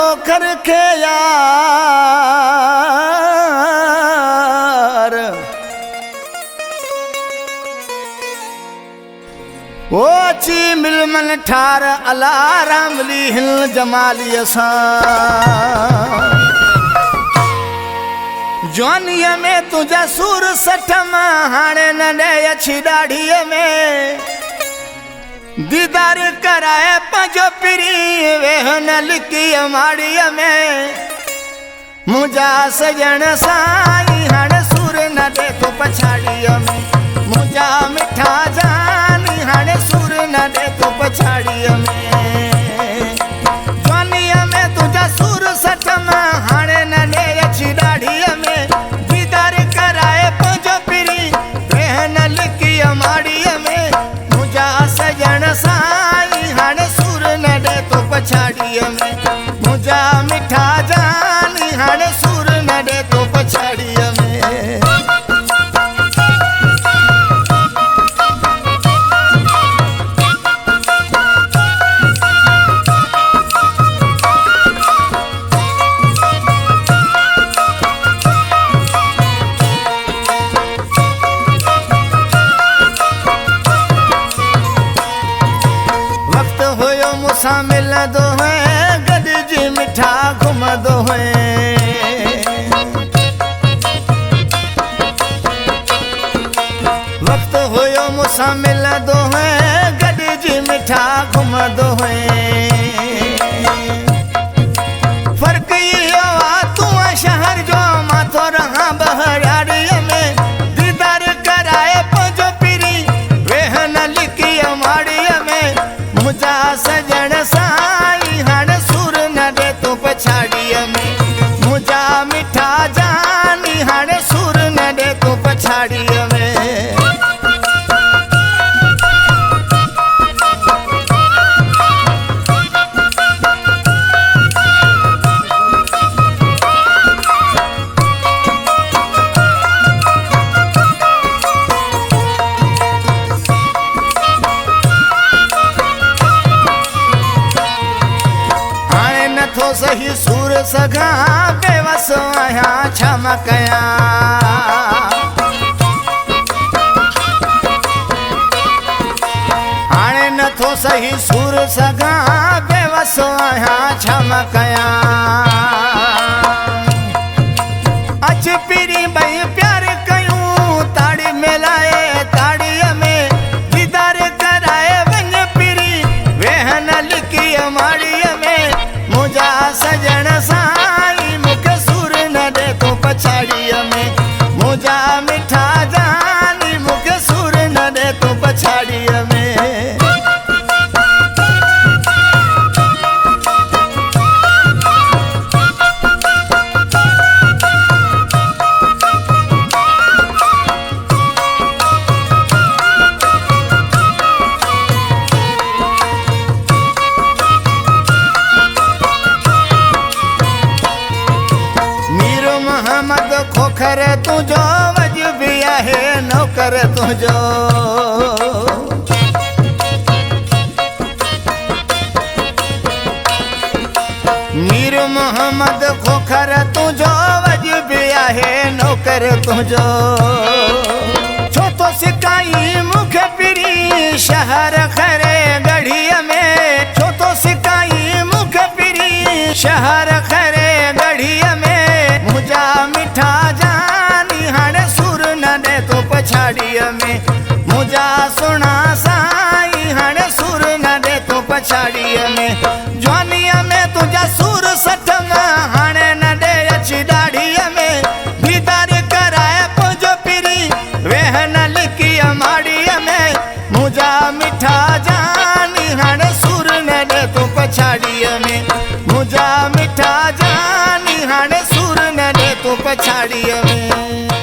खोखर के यार ओ ची मिल मन ठार अलाराम ली हिल जमाली असा जवानीअ में तुझा सूर सठ मां हाणे नंढे अछी ॾाढ़ीअ में दीदार कराए पंजो पिरी वेह न लिकी माड़ीअ में मुंहिंजा सजण साईं हाणे सूर न ॾे तो पछाड़ीअ में मुंहिंजा मिठा जानी हाणे सूर न ॾे तो पछाड़ीअ में जवानीअ में तुझा सूर सठ मां हाणे न ॾे अछी ॾाढ़ीअ में दीदार कराए पंजो पिरी वेह न लिकी माड़ीअ में मुंहिंजा सजण साईं हाणे सूर न ॾे तो पछाड़ीअ में मुंहिंजा मिठा जानी हाणे सूर न ॾे तो पछाड़ीअ में मूंसां मिलंदो है गॾिजी मिठा घुमंदो है वक़्तु हुयो मूंसां मिलंदो है गॾिजी मिठा घुमंदो है फ़र्क़ु इहो आहे तूं शहर जो मां थो रहां बहराड़ीअ में दीदार कराए पंजो पिरी वेह न लिकी माड़ीअ में मुंहिंजा सजण साईं हाणे सूर न ॾे तो पछाड़ीअ में मुंहिंजा मिठा जानी हाणे सूर न ॾे तो पछाड़ीअ में नथो सही सूर सघां बेवस आहियां छा मां कयां हाणे नथो सही सूर सघां बेवस आहियां छा मां कयां अच पिरी ॿई प्यार कयूं ताड़ी मिलाए ताड़ीअ में दीदार कराए वञ पिरी वेह न लिकी माड़ीअ में मुंहिंजा सजण साईं मूंखे सूर न ॾे तो पछाड़ीअ में मुंहिंजा मिठा जानी मूंखे सूर न ॾे तो पछाड़ीअ में मोहम्मद खोखर तुझो वजबी आहे नौकर तुझो मीर मोहम्मद खोखर तुझो वजबी आहे नौकर तुझो छो तो सिकाई मूंखे पिरी शहर खरे गढ़ीअ में छो तो सिकाई मूंखे पिरी शहर खरे गढ़ीअ में मुंहिंजा मिठा जानी हाणे सूर न ॾे तो पछाड़ीअ में मुंहिंजा सुहिणा साईं हाणे सूर न ॾे तो पछाड़ीअ में जवानीअ में तुंहिंजा सूर सठ मां हाणे न ॾे अछी ॾाढ़ीअ में दीदार कराए पंजो पिरी वेह न लिकी माड़ीअ में मुंहिंजा मिठा जानी हाणे सूर न ॾे तो पछाड़ीअ में मुंहिंजा मिठा जानी हाणे सूर न ॾे तो पछाड़ीअ में